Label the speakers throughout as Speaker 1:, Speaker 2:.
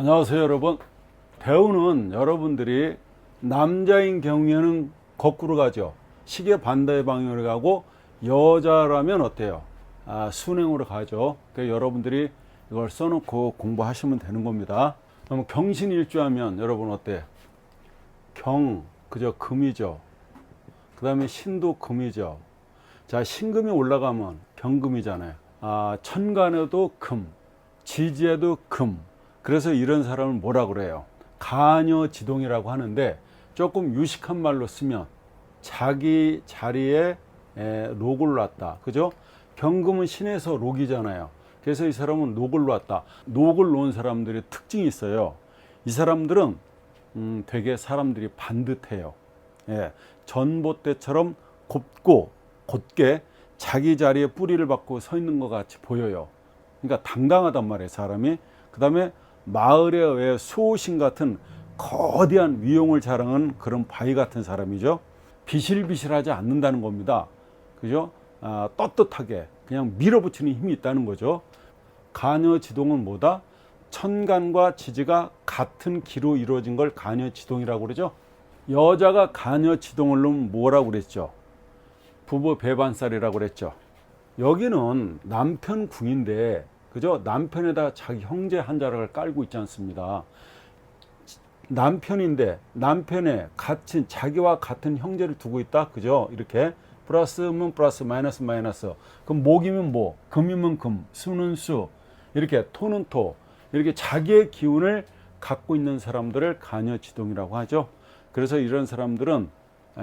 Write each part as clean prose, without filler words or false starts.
Speaker 1: 안녕하세요 여러분. 대우는 여러분들이 남자인 경우에는 거꾸로 가죠. 시계 반대 방향으로 가고, 여자라면 어때요? 순행으로 가죠. 그러니까 여러분들이 이걸 써놓고 공부하시면 되는 겁니다. 그럼 경신일주하면 여러분 어때? 그죠? 금이죠. 그 다음에 신도 금이죠. 자, 신금이 올라가면 경금이잖아요. 천간에도 금, 지지에도 금. 그래서 이런 사람을 뭐라 그래요? 간여지동이라고 하는데, 조금 유식한 말로 쓰면 자기 자리에 록을 놨다. 그죠? 경금은 신에서 록이잖아요. 그래서 이 사람은 록을 놨다. 록을 놓은 사람들의 특징이 있어요. 이 사람들은 되게 사람들이 반듯해요. 전봇대처럼 곱고 곧게 자기 자리에 뿌리를 박고 서 있는 것 같이 보여요. 그러니까 당당하단 말이에요, 사람이. 그 다음에 마을에 의해 수호신 같은 거대한 위용을 자랑하는 그런 바위 같은 사람이죠. 비실비실하지 않는다는 겁니다. 그죠? 떳떳하게 그냥 밀어붙이는 힘이 있다는 거죠. 간여지동은 뭐다? 천간과 지지가 같은 기로 이루어진 걸 간여지동이라고 그러죠. 여자가 간여지동을 놓으면 뭐라고 그랬죠? 부부 배반살이라고 그랬죠. 여기는 남편 궁인데, 그죠? 남편에다 자기 형제 한 자락을 깔고 있지 않습니다. 남편인데 남편에 같은 자기와 같은 형제를 두고 있다. 그죠? 이렇게 플러스면 플러스, 마이너스 마이너스. 그럼 목이면 목, 금이면 금, 수는 수, 이렇게 토는 토, 이렇게 자기의 기운을 갖고 있는 사람들을 간여지동이라고 하죠. 그래서 이런 사람들은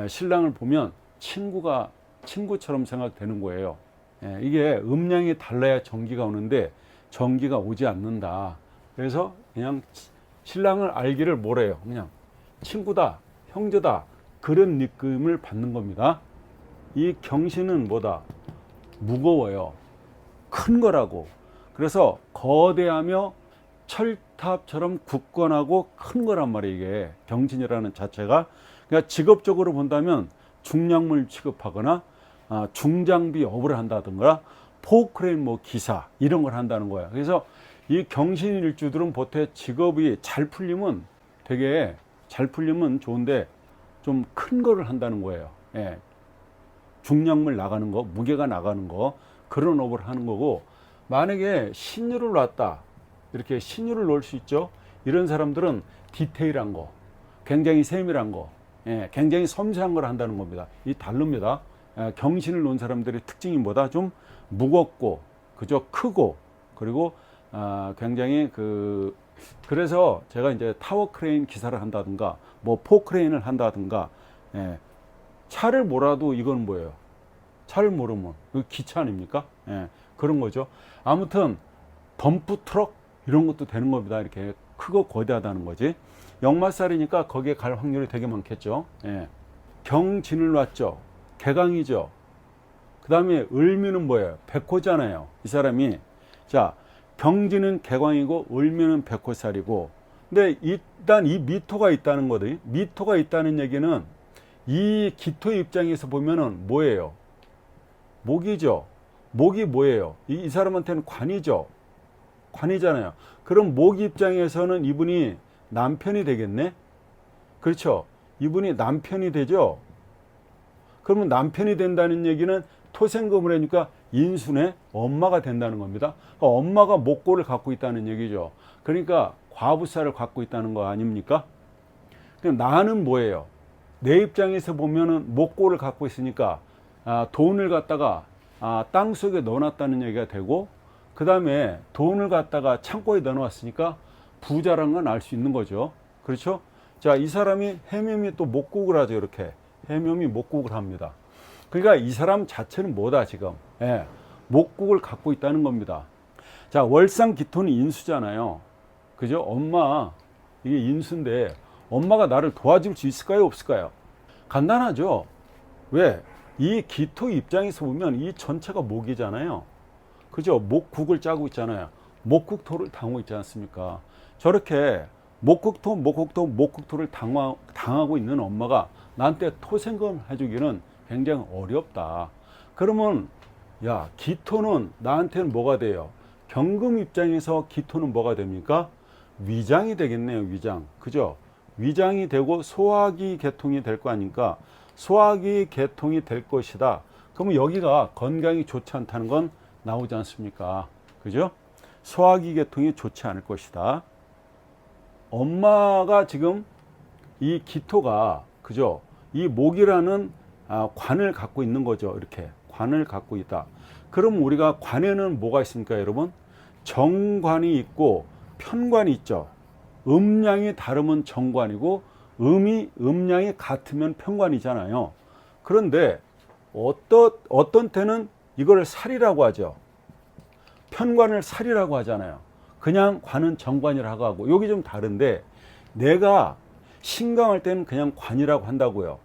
Speaker 1: 신랑을 보면 친구처럼 생각되는 거예요. 이게 음량이 달라야 정기가 오는데 정기가 오지 않는다. 그래서 그냥 신랑을 알기를 뭐래요? 그냥 친구다, 형제다, 그런 느낌을 받는 겁니다. 이 경신은 뭐다? 무거워요. 큰 거라고. 그래서 거대하며 철탑처럼 굳건하고 큰 거란 말이에요. 이게 경신이라는 자체가. 그러니까 직업적으로 본다면 중량물 취급하거나 중장비 업을 한다든가 포크레인 기사 이런 걸 한다는 거야. 그래서 이 경신일주들은 보통 직업이 잘 풀리면 되게 잘 풀리면 좋은데 좀 큰 거를 한다는 거예요. 중량물 나가는 거, 무게가 나가는 거, 그런 업을 하는 거고, 만약에 신유를 놨다, 이렇게 신유를 놓을 수 있죠. 이런 사람들은 디테일한 거, 굉장히 세밀한 거, 굉장히 섬세한 걸 한다는 겁니다. 이 다릅니다. 경신을 놓은 사람들의 특징이 뭐다? 좀 무겁고, 그죠? 크고, 그리고 굉장히 그래서 제가 이제 타워 크레인 기사를 한다든가, 포크레인을 한다든가, 차를 몰아도 이건 뭐예요? 차를 모르면 기차 아닙니까? 그런 거죠. 아무튼 덤프 트럭 이런 것도 되는 겁니다. 이렇게 크고 거대하다는 거지. 역마살이니까 거기에 갈 확률이 되게 많겠죠. 경진을 놨죠. 개강이죠. 그 다음에 을미는 뭐예요? 백호잖아요. 이 사람이. 자, 경진은 개광이고 을미는 백호살이고, 근데 일단 이 미토가 있다는 거든. 미토가 있다는 얘기는 이 기토의 입장에서 보면은 뭐예요? 목이죠. 목이 뭐예요? 이 사람한테는 관이죠. 관이잖아요. 그럼 목 입장에서는 이분이 남편이 되겠네? 그렇죠. 이분이 남편이 되죠. 그러면 남편이 된다는 얘기는 토생금을 하니까 인순의 엄마가 된다는 겁니다. 그러니까 엄마가 목골을 갖고 있다는 얘기죠. 그러니까 과부살을 갖고 있다는 거 아닙니까? 나는 뭐예요? 내 입장에서 보면은 목골을 갖고 있으니까 돈을 갖다가 땅 속에 넣어놨다는 얘기가 되고, 그 다음에 돈을 갖다가 창고에 넣어놨으니까 부자란 건 알 수 있는 거죠. 그렇죠? 자, 이 사람이 해묘미 또 목국을 하죠. 이렇게 해묘미 목국을 합니다. 그러니까 이 사람 자체는 뭐다 지금? 목국을 갖고 있다는 겁니다. 자, 월상 기토는 인수잖아요. 그죠? 엄마, 이게 인수인데 엄마가 나를 도와줄 수 있을까요? 없을까요? 간단하죠. 왜? 이 기토 입장에서 보면 이 전체가 목이잖아요. 그죠? 목국을 짜고 있잖아요. 목국토를 당하고 있지 않습니까? 저렇게 목국토를 당하고 있는 엄마가 나한테 토생금 해주기는 굉장히 어렵다. 그러면 야, 기토는 나한테는 뭐가 돼요? 경금 입장에서 기토는 뭐가 됩니까? 위장이 되겠네요. 위장. 그죠? 위장이 되고 소화기 계통이 될 거 아닙니까? 소화기 계통이 될 것이다. 그러면 여기가 건강이 좋지 않다는 건 나오지 않습니까? 그죠? 소화기 계통이 좋지 않을 것이다. 엄마가 지금 이 기토가, 그죠? 이 목이라는 관을 갖고 있는 거죠. 이렇게 관을 갖고 있다. 그럼 우리가 관에는 뭐가 있습니까, 여러분? 정관이 있고 편관이 있죠. 음량이 다르면 정관이고 음량이 같으면 편관이잖아요. 그런데 어떤 때는 이걸 살이라고 하죠. 편관을 살이라고 하잖아요. 그냥 관은 정관이라고 하고, 여기 좀 다른데, 내가 신강할 때는 그냥 관이라고 한다고요.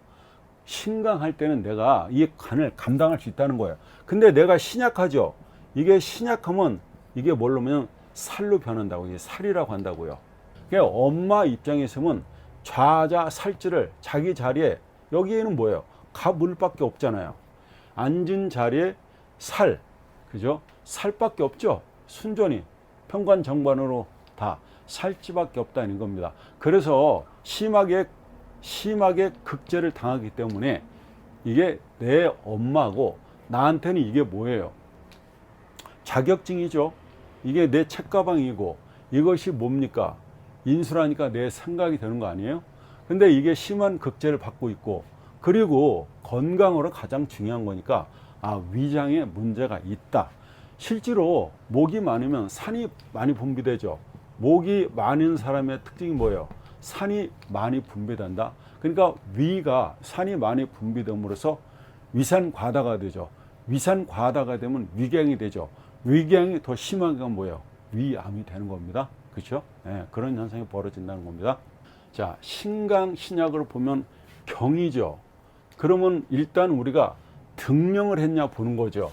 Speaker 1: 신강할 때는 내가 이 관을 감당할 수 있다는 거예요. 근데 내가 신약하죠. 이게 신약하면 이게 뭘로면 살로 변한다고, 이게 살이라고 한다고요. 그러니까 엄마 입장에서는 좌자 살찌를 자기 자리에, 여기에는 뭐예요? 가물밖에 없잖아요. 앉은 자리에 살, 그죠? 살밖에 없죠. 순전히 편관 정관으로 다 살찌밖에 없다는 겁니다. 그래서 심하게 극제를 당하기 때문에 이게 내 엄마고 나한테는 이게 뭐예요? 자격증이죠. 이게 내 책가방이고, 이것이 뭡니까? 인수라니까 내 생각이 되는 거 아니에요? 근데 이게 심한 극제를 받고 있고, 그리고 건강으로 가장 중요한 거니까 위장에 문제가 있다. 실제로 목이 많으면 산이 많이 분비되죠. 목이 많은 사람의 특징이 뭐예요? 산이 많이 분비된다. 그러니까 위가 산이 많이 분비됨으로써 위산 과다가 되죠. 위산 과다가 되면 위궤양이 되죠. 위궤양이 더 심한 건 뭐예요? 위암이 되는 겁니다. 그렇죠? 네, 그런 현상이 벌어진다는 겁니다. 자, 신강 신약으로 보면 경이죠. 그러면 일단 우리가 등령을 했냐 보는 거죠.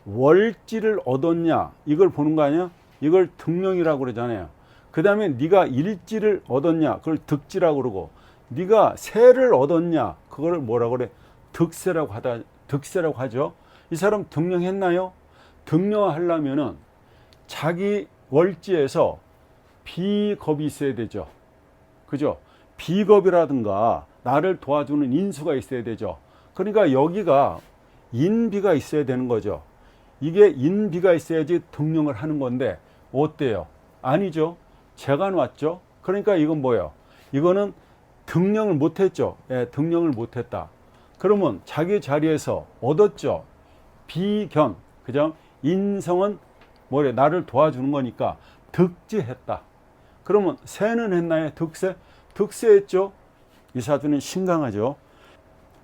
Speaker 1: 월지를 얻었냐 이걸 보는 거 아니야? 이걸 등령이라고 그러잖아요. 그 다음에 네가 일지를 얻었냐 그걸 득지라고 그러고, 네가 세를 얻었냐 그걸 뭐라고 그래? 득세라고 하죠. 이 사람 등령했나요? 등령하려면은 자기 월지에서 비겁이 있어야 되죠. 그죠? 비겁이라든가 나를 도와주는 인수가 있어야 되죠. 그러니까 여기가 인비가 있어야 되는 거죠. 이게 인비가 있어야지 등령을 하는 건데 어때요? 아니죠. 재간 왔죠. 그러니까 이건 뭐예요? 이거는 등령을 못했죠. 예, 등령을 못했다. 그러면 자기 자리에서 얻었죠. 비견, 그죠? 인성은 뭐래? 나를 도와주는 거니까 득지했다. 그러면 세는 했나요? 득세했죠. 이 사주는 신강하죠.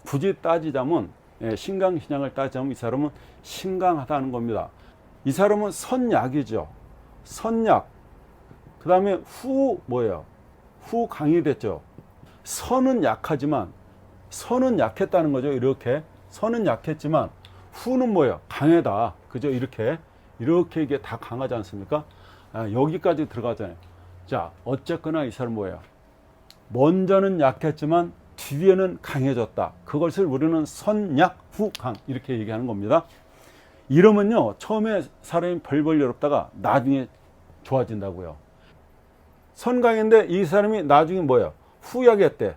Speaker 1: 굳이 따지자면, 신강신약을 따지자면 이 사람은 신강하다는 겁니다. 이 사람은 선약이죠. 선약. 그 다음에 뭐예요? 후강이 됐죠. 선은 약하지만, 선은 약했다는 거죠. 이렇게. 선은 약했지만, 후는 뭐예요? 강하다. 그죠? 이렇게 이게 다 강하지 않습니까? 여기까지 들어가잖아요. 자, 어쨌거나 이 사람 뭐예요? 먼저는 약했지만 뒤에는 강해졌다. 그것을 우리는 선약 후강 이렇게 얘기하는 겁니다. 이러면요, 처음에 사람이 벌벌 어렵다가 나중에 좋아진다고요. 선강인데 이 사람이 나중에 뭐예요? 후약했대.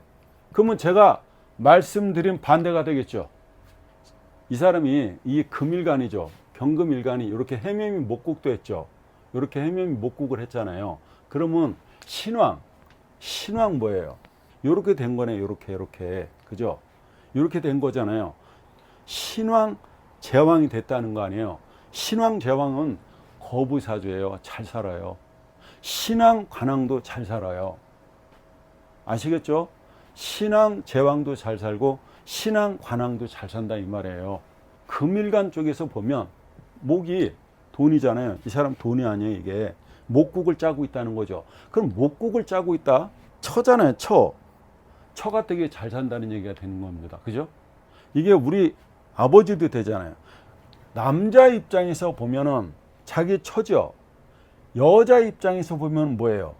Speaker 1: 그러면 제가 말씀드린 반대가 되겠죠. 이 사람이 이 금일간이죠. 경금일간이 이렇게 해묘미 목국도 했죠. 이렇게 해묘미 목국을 했잖아요. 그러면 신왕 뭐예요? 이렇게 된 거네. 이렇게 그죠? 이렇게 된 거잖아요. 신왕 제왕이 됐다는 거 아니에요. 신왕 제왕은 거부사주예요. 잘 살아요. 신왕 관왕도 잘 살아요. 아시겠죠? 신왕 제왕도 잘 살고 신왕 관왕도 잘 산다 이 말이에요. 금일간 쪽에서 보면 목이 돈이잖아요. 이 사람 돈이 아니에요. 이게 목국을 짜고 있다는 거죠. 그럼 목국을 짜고 있다? 처잖아요. 처가 되게 잘 산다는 얘기가 되는 겁니다. 그죠? 이게 우리 아버지도 되잖아요. 남자 입장에서 보면은 자기 처죠. 여자 입장에서 보면 뭐예요?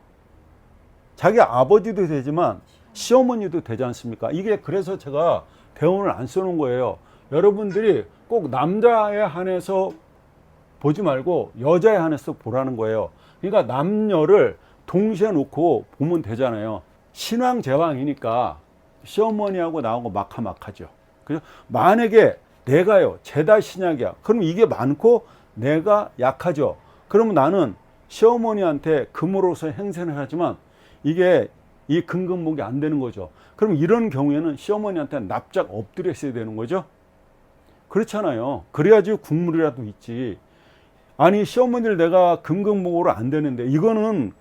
Speaker 1: 자기 아버지도 되지만 시어머니도 되지 않습니까? 이게 그래서 제가 대운을 안 써놓은 거예요. 여러분들이 꼭 남자에 한해서 보지 말고 여자에 한해서 보라는 거예요. 그러니까 남녀를 동시에 놓고 보면 되잖아요. 신왕 제왕이니까 시어머니하고 나하고 마카마카죠. 그죠? 만약에 내가요 제다 신약이야. 그럼 이게 많고 내가 약하죠. 그러면 나는 시어머니한테 금으로서 행세를 하지만 이게 이 금근목이 안 되는 거죠. 그럼 이런 경우에는 시어머니한테 납작 엎드려 있어야 되는 거죠. 그렇잖아요. 그래야지 국물이라도 있지. 아니 시어머니를 내가 금근목으로 안 되는데 이거는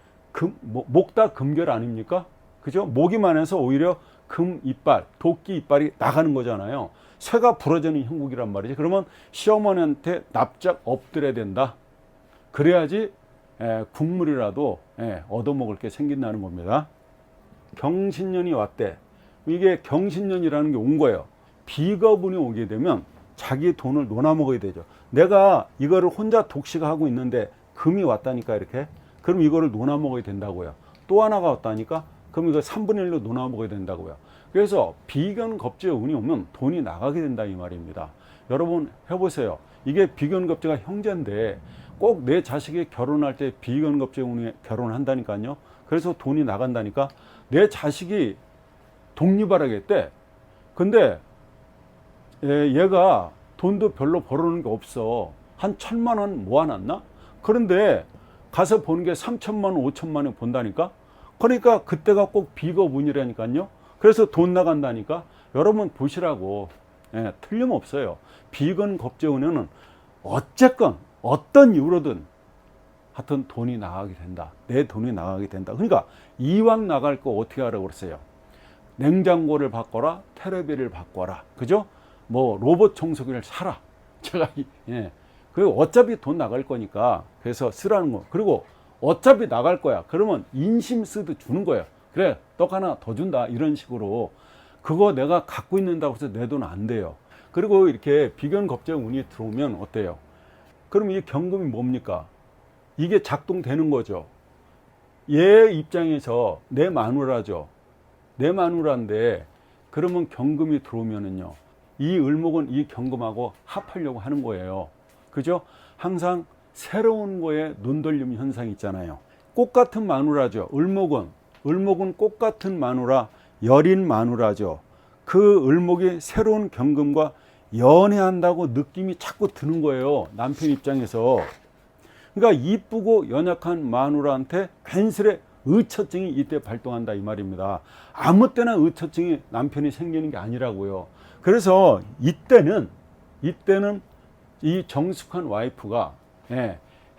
Speaker 1: 목다 금결 아닙니까? 그죠? 목이 많아서 오히려 금 이빨, 도끼 이빨이 나가는 거잖아요. 쇠가 부러지는 형국이란 말이지. 그러면 시어머니한테 납작 엎드려야 된다. 그래야지 국물이라도 얻어먹을 게 생긴다는 겁니다. 경신년이 왔대. 이게 경신년이라는 게 온 거예요. 비거분이 오게 되면 자기 돈을 논아먹어야 되죠. 내가 이거를 혼자 독식하고 있는데 금이 왔다니까 이렇게. 그럼 이거를 논아먹어야 된다고요. 또 하나가 왔다니까 그럼 이거 3분의 1로 논아먹어야 된다고요. 그래서 비견겁제의 운이 오면 돈이 나가게 된다 이 말입니다. 여러분 해보세요. 이게 비견겁제가 형제인데 꼭 내 자식이 결혼할 때 비견겁제 운이 결혼을 한다니까요. 그래서 돈이 나간다니까. 내 자식이 독립하라겠대. 근데 얘가 돈도 별로 벌어오는 게 없어. 한 1,000만 원 모아놨나? 그런데 가서 보는 게 3,000만 원, 5,000만 원 본다니까? 그러니까 그때가 꼭 비겁운이라니까요. 그래서 돈 나간다니까. 여러분 보시라고. 틀림없어요. 비견겁제운에는 어쨌건 어떤 이유로든 하여튼 돈이 나가게 된다. 내 돈이 나가게 된다. 그러니까 이왕 나갈 거 어떻게 하라고 그랬어요? 냉장고를 바꿔라, 테레비를 바꿔라. 그죠? 뭐 로봇 청소기를 사라. 제가 그리고 어차피 돈 나갈 거니까 그래서 쓰라는 거. 그리고 어차피 나갈 거야. 그러면 인심 쓰듯 주는 거예요. 그래, 떡 하나 더 준다. 이런 식으로. 그거 내가 갖고 있는다고 해서 내 돈 안 돼요. 그리고 이렇게 비견겁제 운이 들어오면 어때요? 그럼 이 경금이 뭡니까? 이게 작동되는 거죠. 얘 입장에서 내 마누라죠. 내 마누라인데 그러면 경금이 들어오면은요. 이 을목은 이 경금하고 합하려고 하는 거예요. 그죠? 항상 새로운 거에 눈 돌림 현상이 있잖아요. 꽃 같은 마누라죠. 을목은 꽃 같은 마누라, 여린 마누라죠. 그 을목이 새로운 경금과 연애한다고 느낌이 자꾸 드는 거예요. 남편 입장에서. 그러니까 이쁘고 연약한 마누라한테 괜스레 의처증이 이때 발동한다 이 말입니다. 아무 때나 의처증이 남편이 생기는 게 아니라고요. 그래서 이때는 이 정숙한 와이프가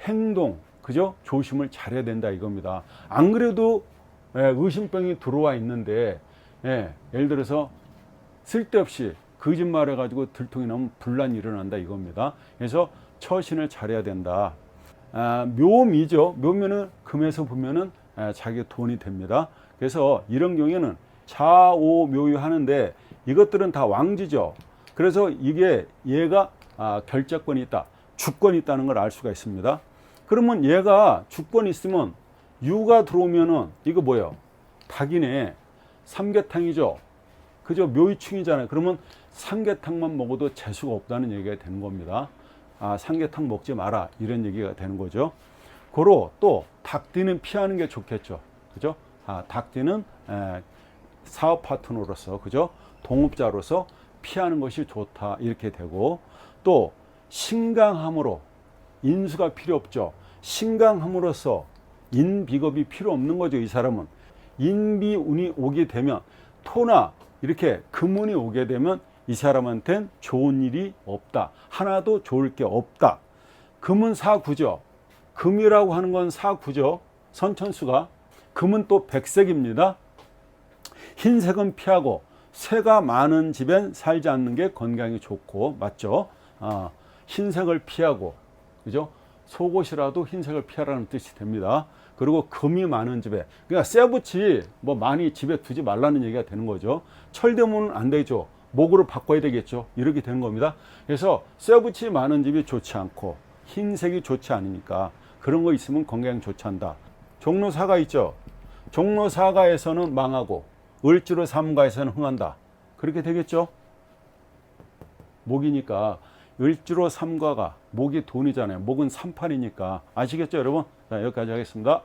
Speaker 1: 행동, 그죠? 조심을 잘해야 된다 이겁니다. 안 그래도 의심병이 들어와 있는데 예를 들어서 쓸데없이 거짓말해 가지고 들통이 나면 분란이 일어난다 이겁니다. 그래서 처신을 잘해야 된다. 묘미죠. 묘면은 금에서 보면은 자기 돈이 됩니다. 그래서 이런 경우에는 좌오묘유 하는데 이것들은 다 왕지죠. 그래서 이게 얘가 결재권이 있다, 주권이 있다는 걸 알 수가 있습니다. 그러면 얘가 주권이 있으면 유가 들어오면은 이거 뭐예요? 닭이네. 삼계탕이죠. 그죠? 묘유충이잖아요. 그러면 삼계탕만 먹어도 재수가 없다는 얘기가 되는 겁니다. 삼계탕 먹지 마라 이런 얘기가 되는 거죠. 고로 또 닭띠는 피하는 게 좋겠죠. 그죠? 닭띠는 사업 파트너로서, 그죠? 동업자로서 피하는 것이 좋다 이렇게 되고, 또 신강함으로 인수가 필요 없죠. 신강함으로써 인비겁이 필요 없는 거죠. 이 사람은 인비운이 오게 되면, 토나 이렇게 금운이 오게 되면 이 사람한테는 좋은 일이 없다. 하나도 좋을 게 없다. 금은 사구죠. 금이라고 하는 건 사구죠. 선천수가. 금은 또 백색입니다. 흰색은 피하고 새가 많은 집엔 살지 않는 게 건강이 좋고, 맞죠? 흰색을 피하고, 그죠? 속옷이라도 흰색을 피하라는 뜻이 됩니다. 그리고 금이 많은 집에, 그러니까 쇠붙이 뭐 많이 집에 두지 말라는 얘기가 되는 거죠. 철대문은 안 되죠. 목으로 바꿔야 되겠죠. 이렇게 되는 겁니다. 그래서 쇠붙이 많은 집이 좋지 않고 흰색이 좋지 않으니까 그런 거 있으면 건강이 좋지 않다. 종로사가 있죠. 종로사가에서는 망하고 을지로 삼가에서는 흥한다. 그렇게 되겠죠. 목이니까 을지로 삼가가 목이 돈이잖아요. 목은 38이니까 아시겠죠 여러분? 자, 여기까지 하겠습니다.